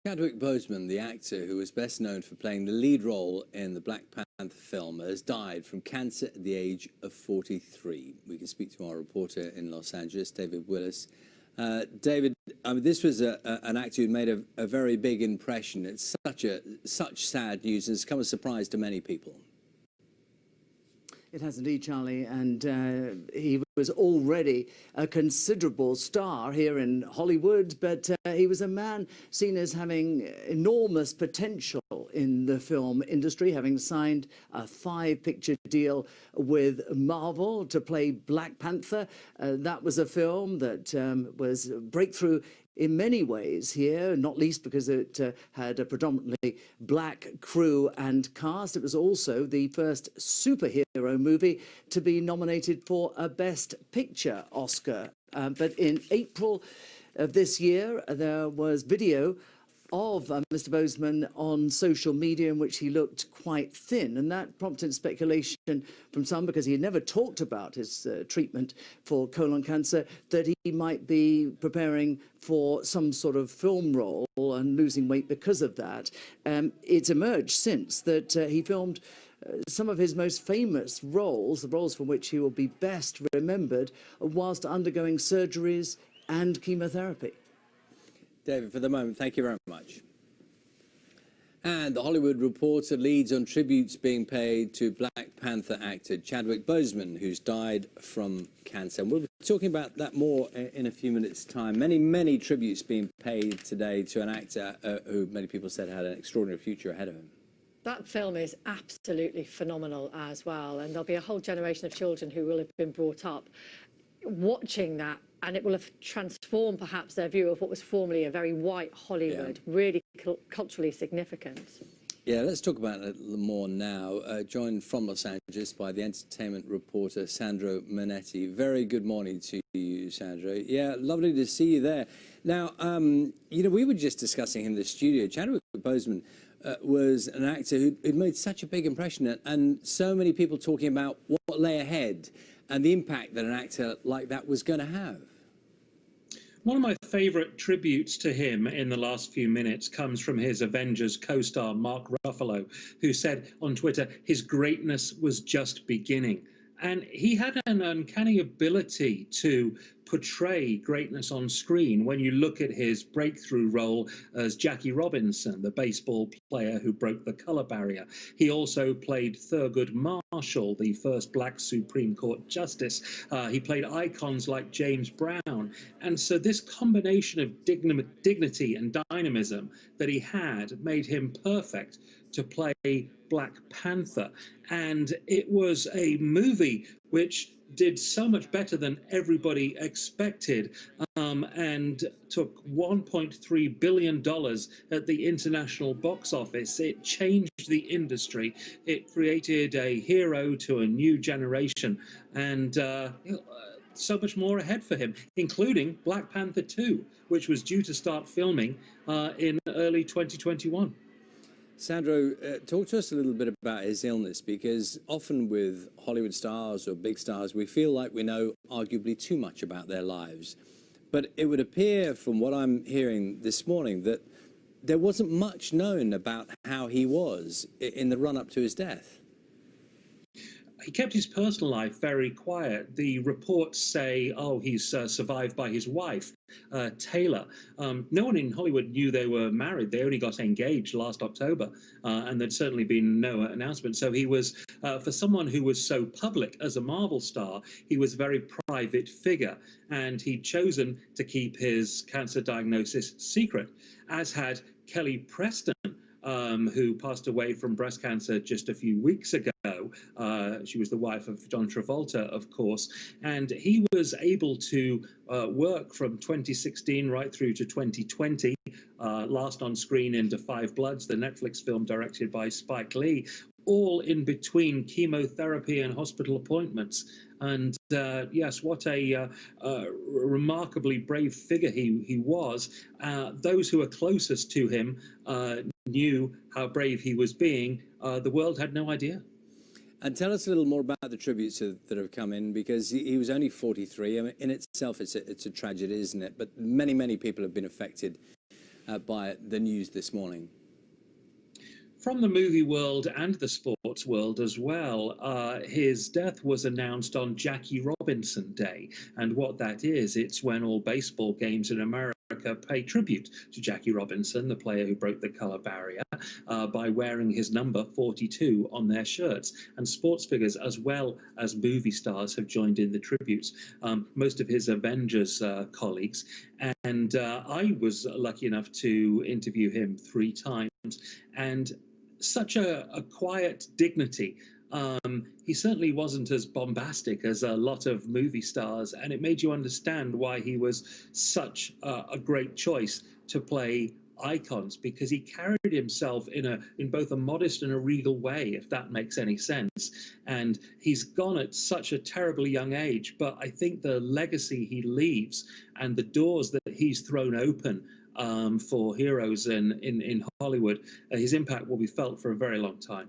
Chadwick Boseman, the actor who was best known for playing the lead role in the Black Panther film, has died from cancer at the age of 43. We can speak to our reporter in Los Angeles, David Willis. David, I mean, this was an actor who made a very big impression. It's such sad news, and it's come as a surprise to many people. It has indeed, Charlie, and he was already a considerable star here in Hollywood, but he was a man seen as having enormous potential in the film industry, having signed a 5-picture deal with Marvel to play Black Panther. That was a film that was a breakthrough in many ways here, not least because it had a predominantly black crew and cast. It was also the first superhero movie to be nominated for a Best Picture Oscar. But in April of this year, there was video of Mr. Boseman on social media in which he looked quite thin, and that prompted speculation from some, because he had never talked about his treatment for colon cancer, that he might be preparing for some sort of film role and losing weight because of that. It's emerged since that he filmed some of his most famous roles, the roles for which he will be best remembered, whilst undergoing surgeries and chemotherapy. David, for the moment, thank you very much. And The Hollywood Reporter leads on tributes being paid to Black Panther actor Chadwick Boseman, who's died from cancer. And we'll be talking about that more in a few minutes' time. Many tributes being paid today to an actor who many people said had an extraordinary future ahead of him. That film is absolutely phenomenal as well, and there'll be a whole generation of children who will have been brought up watching that, and it will have transformed perhaps their view of what was formerly a very white Hollywood, really culturally significant. Yeah, let's talk about it a little more now. Joined from Los Angeles by the entertainment reporter Sandro Manetti. Very good morning to you, Sandro. Yeah, lovely to see you there. Now, you know, we were just discussing in the studio, Chadwick Boseman was an actor who'd made such a big impression, and so many people talking about what lay ahead and the impact that an actor like that was going to have. One of my favourite tributes to him in the last few minutes comes from his Avengers co-star, Mark Ruffalo, who said on Twitter, his greatness was just beginning. And he had an uncanny ability to portray greatness on screen. When you look at his breakthrough role as Jackie Robinson, the baseball player who broke the color barrier. He also played Thurgood Marshall, the first black Supreme Court justice. He played icons like James Brown. And so this combination of dignity and dynamism that he had made him perfect to play Black Panther. And it was a movie which did so much better than everybody expected, and took $1.3 billion at the international box office. It changed the industry. It created a hero to a new generation, and so much more ahead for him, including Black Panther 2, which was due to start filming in early 2021. Sandro, talk to us a little bit about his illness, because often with Hollywood stars or big stars, we feel like we know arguably too much about their lives. But it would appear from what I'm hearing this morning that there wasn't much known about how he was in the run-up to his death. He kept his personal life very quiet. The reports say, oh, he's survived by his wife, Taylor. No one in Hollywood knew they were married. They only got engaged last October, and there'd certainly been no announcement. So he was, for someone who was so public as a Marvel star, he was a very private figure, and he'd chosen to keep his cancer diagnosis secret, as had Kelly Preston, who passed away from breast cancer just a few weeks ago. She was the wife of John Travolta, of course, and he was able to work from 2016 right through to 2020, last on screen in Da 5 Bloods, the Netflix film directed by Spike Lee, all in between chemotherapy and hospital appointments. And yes, what a remarkably brave figure he was. Those who were closest to him knew how brave he was being. The world had no idea. And tell us a little more about the tributes that have come in, because he was only 43. I mean, in itself, it's a tragedy, isn't it? But many people have been affected by the news this morning? From the movie world and the sports world as well, his death was announced on Jackie Robinson Day. And what that is, it's when all baseball games in America pay tribute to Jackie Robinson, the player who broke the color barrier, by wearing his number 42 on their shirts. And sports figures as well as movie stars have joined in the tributes, most of his Avengers colleagues. And I was lucky enough to interview him 3 times. And such a quiet dignity. He certainly wasn't as bombastic as a lot of movie stars, and it made you understand why he was such a great choice to play icons, because he carried himself in both a modest and a regal way, if that makes any sense. And he's gone at such a terribly young age, but I think the legacy he leaves and the doors that he's thrown open for heroes in Hollywood, his impact will be felt for a very long time.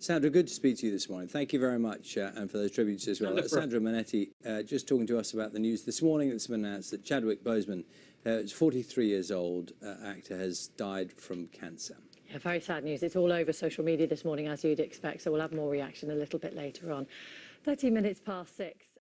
Sandra, good to speak to you this morning. Thank you very much, and for those tributes as well. Sandra Manetti, just talking to us about the news this morning. It's been announced that Chadwick Boseman, who's 43 years old, actor, has died from cancer. Yeah, very sad news. It's all over social media this morning, as you'd expect, so we'll have more reaction a little bit later on. 13 minutes past 6.